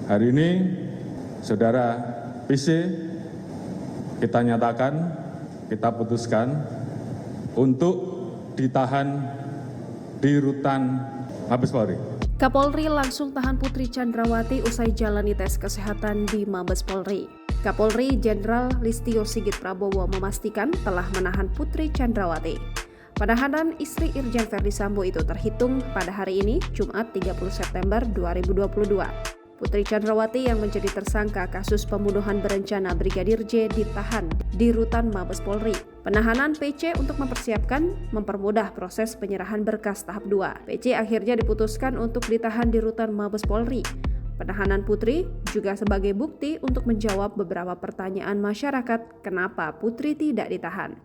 Hari ini Saudara PC kita nyatakan, kita putuskan untuk ditahan di rutan Mabes Polri. Kapolri langsung tahan Putri Chandrawati usai jalani tes kesehatan di Mabes Polri. Kapolri Jenderal Listio Sigit Prabowo memastikan telah menahan Putri Chandrawati. Penahanan istri Irjen Verdi Sambo itu terhitung pada hari ini, Jumat 30 September 2022. Putri Chandrawati yang menjadi tersangka kasus pembunuhan berencana Brigadir J ditahan di rutan Mabes Polri. Penahanan PC untuk mempermudah proses penyerahan berkas tahap 2. PC akhirnya diputuskan untuk ditahan di rutan Mabes Polri. Penahanan Putri juga sebagai bukti untuk menjawab beberapa pertanyaan masyarakat kenapa Putri tidak ditahan.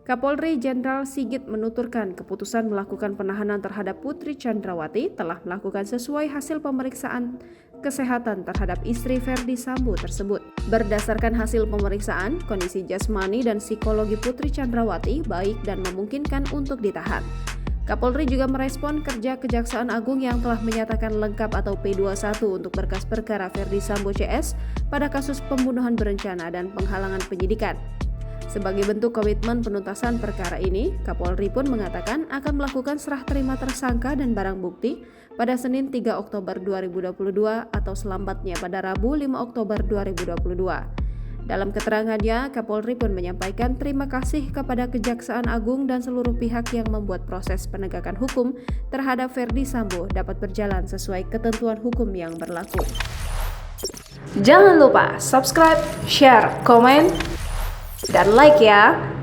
Kapolri Jenderal Sigit menuturkan keputusan melakukan penahanan terhadap Putri Chandrawati telah melakukan sesuai hasil pemeriksaan kesehatan terhadap istri Verdi Sambo tersebut. Berdasarkan hasil pemeriksaan, kondisi jasmani dan psikologi Putri Chandrawati baik dan memungkinkan untuk ditahan. Kapolri juga merespon kerja Kejaksaan Agung yang telah menyatakan lengkap atau P21 untuk berkas perkara Verdi Sambo CS pada kasus pembunuhan berencana dan penghalangan penyidikan. Sebagai bentuk komitmen penuntasan perkara ini, Kapolri pun mengatakan akan melakukan serah terima tersangka dan barang bukti pada Senin 3 Oktober 2022 atau selambatnya pada Rabu 5 Oktober 2022. Dalam keterangannya, Kapolri pun menyampaikan terima kasih kepada Kejaksaan Agung dan seluruh pihak yang membuat proses penegakan hukum terhadap Verdi Sambo dapat berjalan sesuai ketentuan hukum yang berlaku. Jangan lupa subscribe, share, komen, dan like ya!